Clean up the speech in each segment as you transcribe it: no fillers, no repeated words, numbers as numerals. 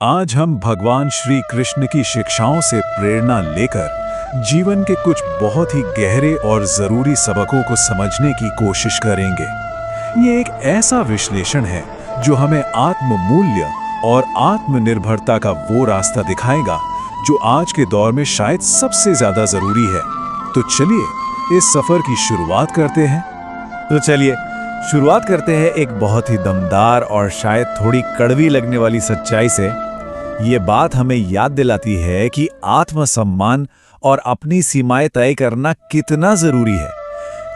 आज हम भगवान श्री कृष्ण की शिक्षाओं से प्रेरणा लेकर जीवन के कुछ बहुत ही गहरे और जरूरी सबकों को समझने की कोशिश करेंगे। ये एक ऐसा विश्लेषण है जो हमें आत्म मूल्य और आत्मनिर्भरता का वो रास्ता दिखाएगा जो आज के दौर में शायद सबसे ज्यादा जरूरी है। तो चलिए इस सफर की शुरुआत करते हैं। शुरुआत करते हैं एक बहुत ही दमदार और शायद थोड़ी कड़वी लगने वाली सच्चाई से। ये बात हमें याद दिलाती है कि आत्मसम्मान और अपनी सीमाएं तय करना कितना जरूरी है,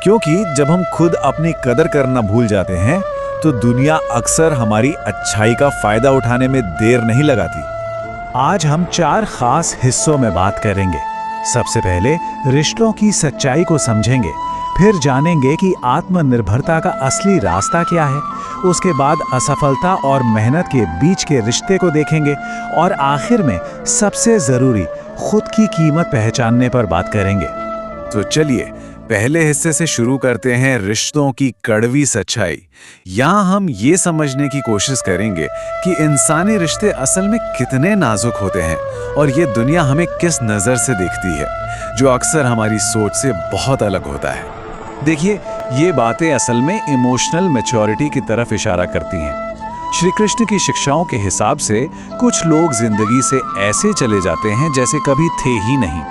क्योंकि जब हम खुद अपनी कदर करना भूल जाते हैं तो दुनिया अक्सर हमारी अच्छाई का फायदा उठाने में देर नहीं लगाती। आज हम 4 खास हिस्सों में बात करेंगे। सबसे पहले रिश्तों की सच्चाई को समझेंगे, फिर जानेंगे कि आत्मनिर्भरता का असली रास्ता क्या है। उसके बाद असफलता और मेहनत के बीच के रिश्ते को देखेंगे और आखिर में सबसे जरूरी खुद की कीमत पहचानने पर बात करेंगे। तो चलिए पहले हिस्से से शुरू करते हैं, रिश्तों की कड़वी सच्चाई। यहाँ हम ये समझने की कोशिश करेंगे कि इंसानी रिश्ते असल में कितने नाजुक होते हैं और ये दुनिया हमें किस नज़र से देखती है, जो अक्सर हमारी सोच से बहुत अलग होता है। देखिए, ये बातें असल में इमोशनल मैच्योरिटी की तरफ इशारा करती हैं। श्री कृष्ण की शिक्षाओं के हिसाब से कुछ लोग जिंदगी से ऐसे चले जाते हैं जैसे कभी थे ही नहीं,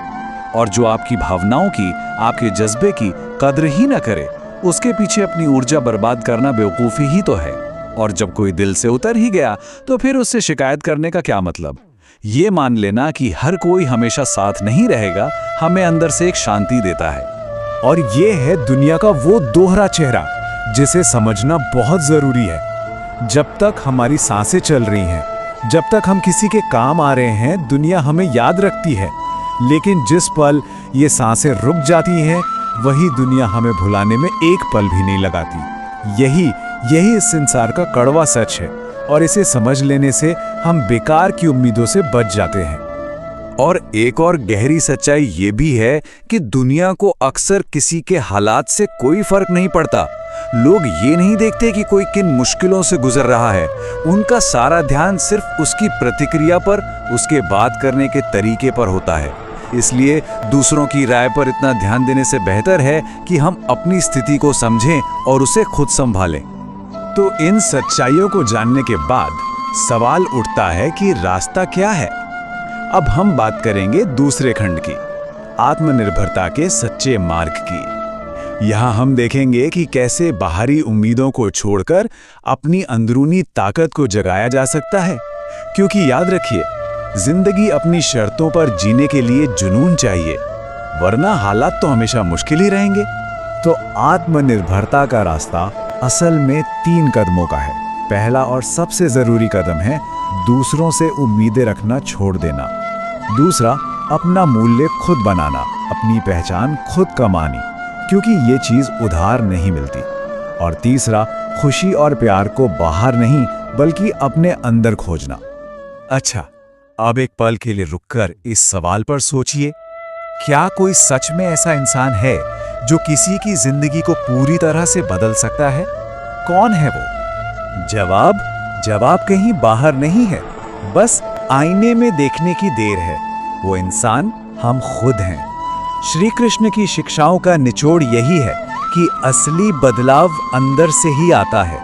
और जो आपकी भावनाओं की, आपके जज्बे की कद्र ही न करे, उसके पीछे अपनी ऊर्जा बर्बाद करना बेवकूफ़ी ही तो है। और जब कोई दिल से उतर ही गया तो फिर उससे शिकायत करने का क्या मतलब। ये मान लेना कि हर कोई हमेशा साथ नहीं रहेगा हमें अंदर से एक शांति देता है। और ये है दुनिया का वो दोहरा चेहरा जिसे समझना बहुत जरूरी है। जब तक हमारी सांसें चल रही हैं, जब तक हम किसी के काम आ रहे हैं, दुनिया हमें याद रखती है। लेकिन जिस पल ये सांसें रुक जाती हैं, वही दुनिया हमें भुलाने में एक पल भी नहीं लगाती। यही इस संसार का कड़वा सच है, और इसे समझ लेने से हम बेकार की उम्मीदों से बच जाते हैं। और एक और गहरी सच्चाई ये भी है कि दुनिया को अक्सर किसी के हालात से कोई फर्क नहीं पड़ता। लोग ये नहीं देखते कि कोई किन मुश्किलों से गुजर रहा है। उनका सारा ध्यान सिर्फ उसकी प्रतिक्रिया पर, उसके बात करने के तरीके पर होता है। इसलिए दूसरों की राय पर इतना ध्यान देने से बेहतर है कि हम अपनी स्थिति को समझें और उसे खुद संभालें। तो इन सच्चाइयों को जानने के बाद सवाल उठता है कि रास्ता क्या है। अब हम बात करेंगे दूसरे खंड की, आत्मनिर्भरता के सच्चे मार्ग की। यहाँ हम देखेंगे कि कैसे बाहरी उम्मीदों को छोड़कर अपनी अंदरूनी ताकत को जगाया जा सकता है। क्योंकि याद रखिए, जिंदगी अपनी शर्तों पर जीने के लिए जुनून चाहिए, वरना हालात तो हमेशा मुश्किल ही रहेंगे। तो आत्मनिर्भरता का रास्ता असल में 3 कदमों का है। पहला और सबसे जरूरी कदम है दूसरों से उम्मीदें रखना छोड़ देना। दूसरा, अपना मूल्य खुद बनाना, अपनी पहचान खुद कमानी, क्योंकि ये चीज उधार नहीं मिलती। और तीसरा, खुशी और प्यार को बाहर नहीं बल्कि अपने अंदर खोजना। अच्छा, अब एक पल के लिए रुककर इस सवाल पर सोचिए, क्या कोई सच में ऐसा इंसान है जो किसी की जिंदगी को पूरी तरह से बदल सकता है? कौन है वो? जवाब कहीं बाहर नहीं है, बस आईने में देखने की देर है। वो इंसान हम खुद हैं। श्री कृष्ण की शिक्षाओं का निचोड़ यही है कि असली बदलाव अंदर से ही आता है।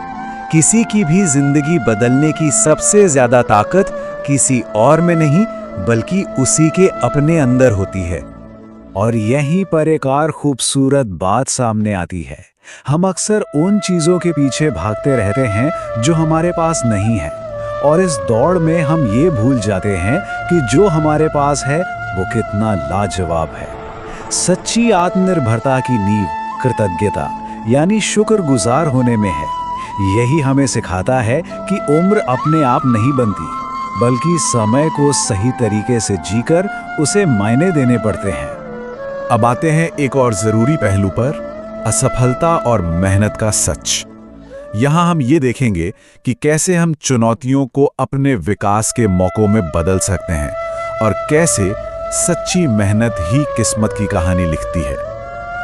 किसी की भी जिंदगी बदलने की सबसे ज्यादा ताकत किसी और में नहीं बल्कि उसी के अपने अंदर होती है। और यहीं पर एक और खूबसूरत बात सामने आती है। हम अक्सर उन चीजों के पीछे भागते रहते हैं जो हमारे पास नहीं है, और इस दौड़ में हम ये भूल जाते हैं कि जो हमारे पास है वो कितना लाजवाब है। सच्ची आत्मनिर्भरता की नींव कृतज्ञता यानी शुक्रगुजार होने में है। यही हमें सिखाता है कि उम्र अपने आप नहीं बनती, बल्कि समय को सही तरीके से जीकर उसे मायने देने पड़ते हैं। अब आते हैं एक और जरूरी पहलू पर, असफलता और मेहनत का सच। यहाँ हम ये देखेंगे कि कैसे हम चुनौतियों को अपने विकास के मौकों में बदल सकते हैं और कैसे सच्ची मेहनत ही किस्मत की कहानी लिखती है।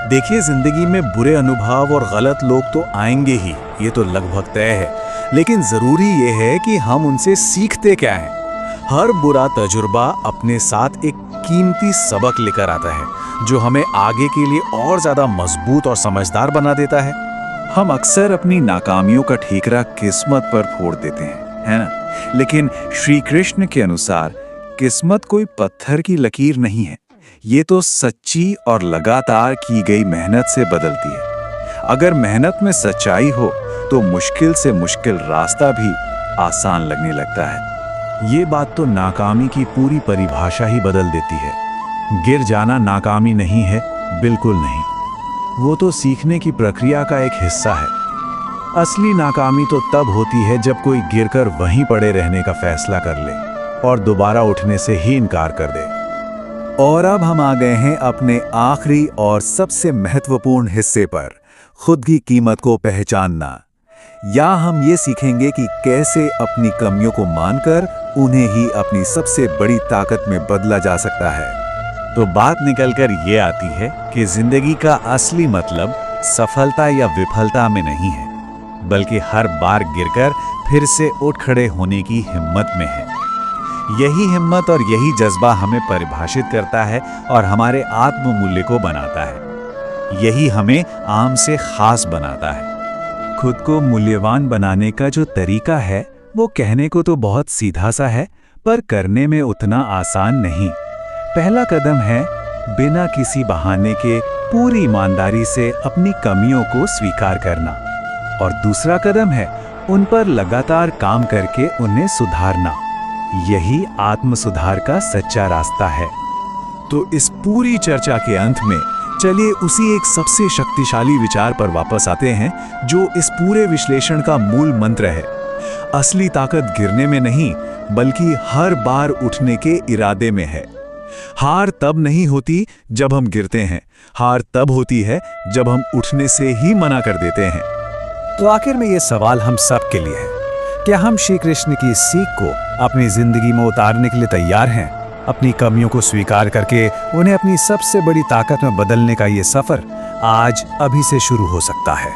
देखिए, जिंदगी में बुरे अनुभव और गलत लोग तो आएंगे ही, ये तो लगभग तय है। लेकिन जरूरी ये है कि हम उनसे सीखते क्या हैं। हर बुरा तजुर्बा अपने साथ एक कीमती सबक लेकर आता है जो हमें आगे के लिए और ज्यादा मजबूत और समझदार बना देता है। हम अक्सर अपनी नाकामियों का ठीकरा किस्मत पर फोड़ देते हैं, है ना? लेकिन श्री कृष्ण के अनुसार किस्मत कोई पत्थर की लकीर नहीं है। ये तो सच्ची और लगातार की गई मेहनत से बदलती है। अगर मेहनत में सच्चाई हो तो मुश्किल से मुश्किल रास्ता भी आसान लगने लगता है। ये बात तो नाकामी की पूरी परिभाषा ही बदल देती है। गिर जाना नाकामी नहीं है, बिल्कुल नहीं। वो तो सीखने की प्रक्रिया का एक हिस्सा है। असली नाकामी तो तब होती है जब कोई गिरकर वहीं पड़े रहने का फैसला कर ले और दोबारा उठने से ही इनकार कर दे। और अब हम आ गए हैं अपने आखिरी और सबसे महत्वपूर्ण हिस्से पर, खुद की कीमत को पहचानना। या हम ये सीखेंगे कि कैसे अपनी कमियों को मानकर उन्हें ही अपनी सबसे बड़ी ताकत में बदला जा सकता है। तो बात निकलकर ये आती है कि जिंदगी का असली मतलब सफलता या विफलता में नहीं है, बल्कि हर बार गिरकर फिर से उठ खड़े होने की हिम्मत में है। यही हिम्मत और यही जज्बा हमें परिभाषित करता है और हमारे आत्ममूल्य को बनाता है। यही हमें आम से खास बनाता है। खुद को मूल्यवान बनाने का जो तरीका है वो कहने को तो बहुत सीधा सा है, पर करने में उतना आसान नहीं। पहला कदम है बिना किसी बहाने के पूरी ईमानदारी से अपनी कमियों को स्वीकार करना, और दूसरा कदम है उन पर लगातार काम करके उन्हें सुधारना। यही आत्म सुधार का सच्चा रास्ता है। तो इस पूरी चर्चा के अंत में चलिए उसी एक सबसे शक्तिशाली विचार पर वापस आते हैं जो इस पूरे विश्लेषण का मूल मंत्र है। असली ताकत गिरने में नहीं, बल्कि हर बार उठने के इरादे में है। हार तब नहीं होती जब हम गिरते हैं, हार तब होती है जब हम उठने से ही मना कर देते हैं। तो आखिर में ये सवाल हम सब के लिए है, क्या हम श्री कृष्ण की इस सीख को अपनी जिंदगी में उतारने के लिए तैयार हैं? अपनी कमियों को स्वीकार करके उन्हें अपनी सबसे बड़ी ताकत में बदलने का ये सफर आज अभी से शुरू हो सकता है।